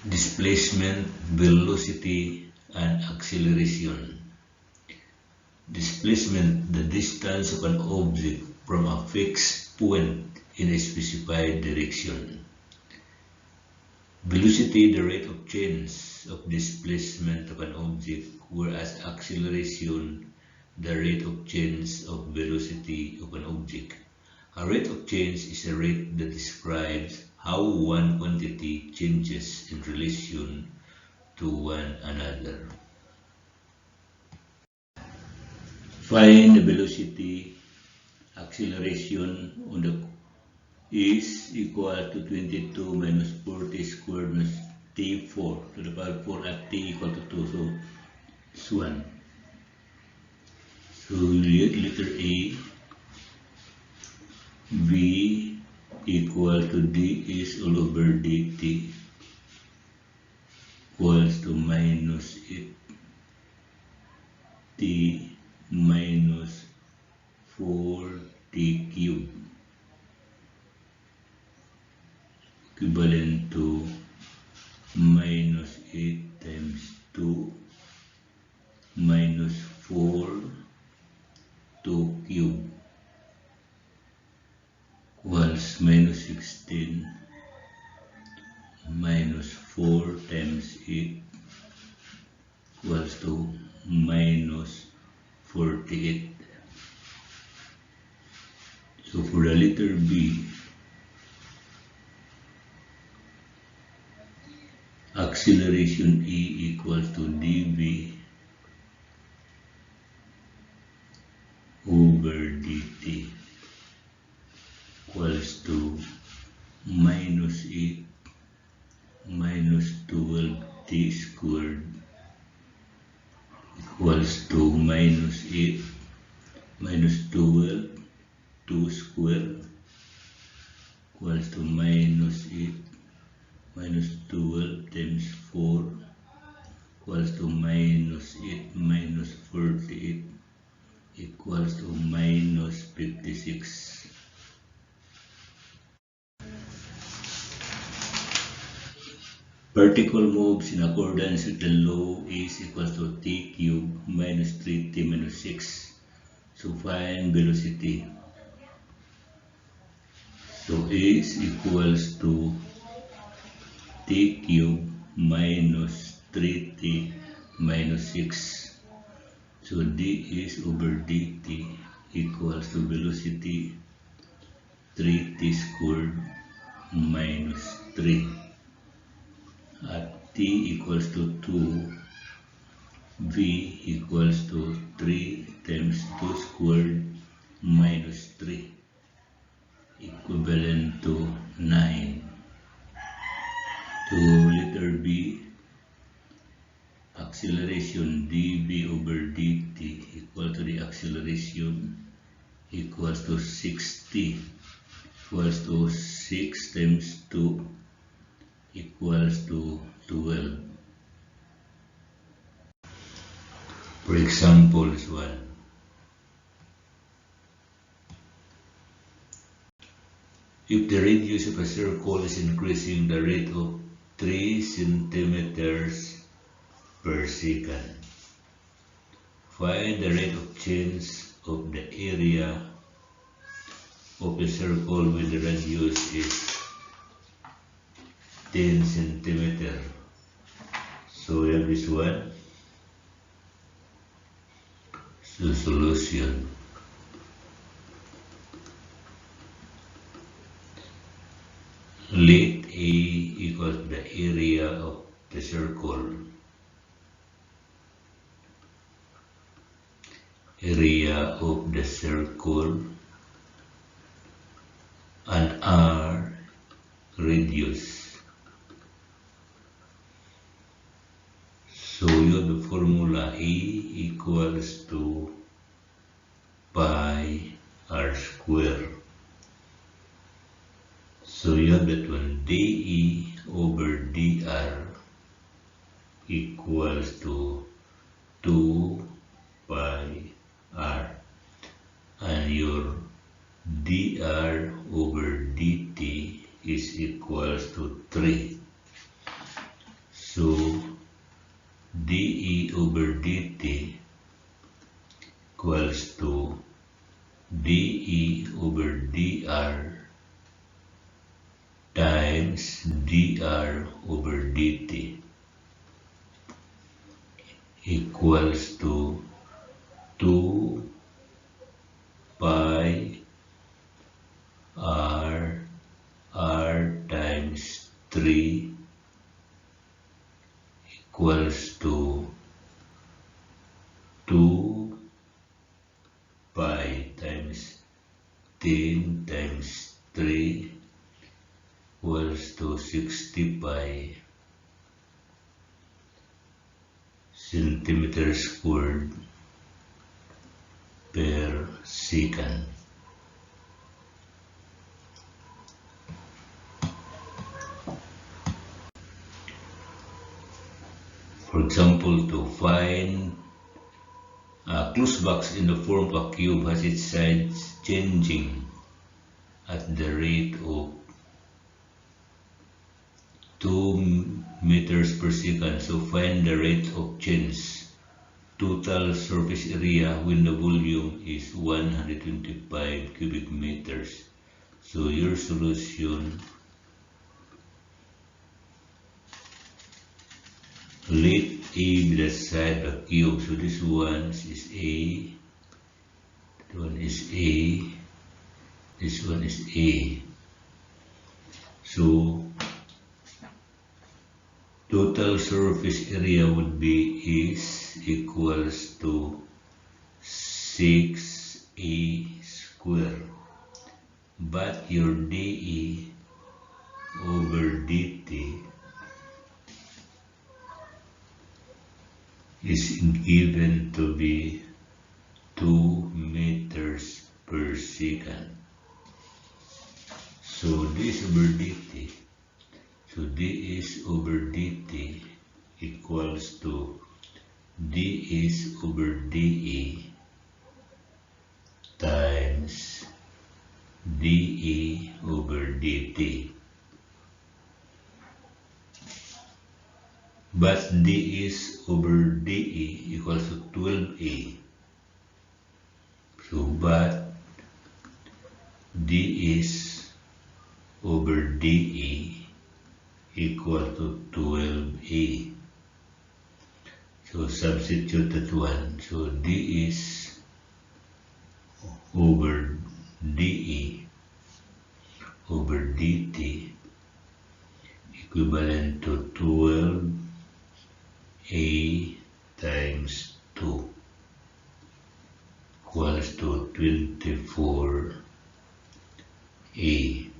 displacement, velocity, and acceleration. Displacement, the distance of an object from a fixed point in a specified direction. Velocity, the rate of change of displacement of an object, whereas acceleration, the rate of change of velocity of an object. A rate of change is a rate that describes how one quantity changes in relation to one another. Find the velocity. Acceleration on the is equal to 22 minus 40 squared minus t4 to the power 4 at t equal to 2. So this one. So letter A, V equal to d is all over dt equals to minus 8 t minus 4t cubed, equivalent to minus 8 times 2 minus 4 2 cubed equals minus 16 minus 4 times 8 equals to minus 48. So for the letter B, acceleration E equals to dv over dt equals to minus 8 minus 12t squared equals to minus 8 minus 12 2 squared equals to minus 8 minus 12 times 4 equals to minus 8 minus 48 equals to minus 56. Particle moves in accordance with the law is equals to t cubed minus 3t minus 6. So find velocity. So is equals to t cubed minus 3t minus 6. So d is over dt equals to velocity 3t squared minus 3. At t equals to 2, v equals to 3 times 2 squared minus 3, equivalent to 9. To letter B, acceleration dv over dt equal to the acceleration equals to 60 equals to 6 times 2 equals to 12. For example, this one. If the radius of a circle is increasing the rate of 3 centimeters per second, find the rate of change of the area of a circle when the radius is 10 centimeters. So we have this one. So solution. Let A equals the area of the circle. Area of the circle and R radius. So you have the formula A equals to pi r square. So you have that one, dE over dr equals to 2 pi r, and your dr over dt is equals to 3. So dE over dt equals to dE over dr times dr over dt equals to 2 pi r times 3 equals to 2 pi times 10 times 3 equals to 60 pi centimeters squared per second. For example, to find a closed box in the form of a cube has its sides changing at the rate of 2 meters per second. So find the rate of change total surface area when the volume is 125 cubic meters. So your solution, let A be the side of the cube. So this one is A, that one is A, this one is A. So total surface area would be is equals to 6A square. But your dE over dt is given to be 2 meters per second. So this over dt, so dS over dt equals to dS over dE times dE over dt. But dS over dE equals to 12A. So but dS over dE equal to 12A. So substitute that one. So dS over dE over dt equivalent to 12A times 2 equals to 24A.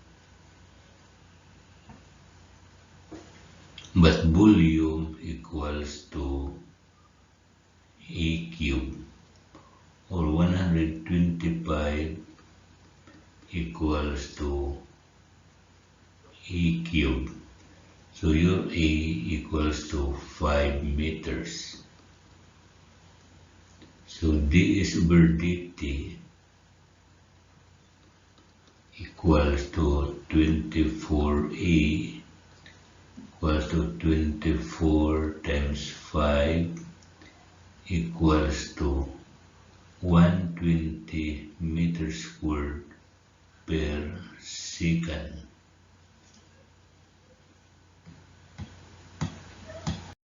But volume equals to A cube, or 125 equals to A cube. So your A equals to 5 meters. So dS over dt equals to 24A equals to 24 times 5 equals to 120 meters squared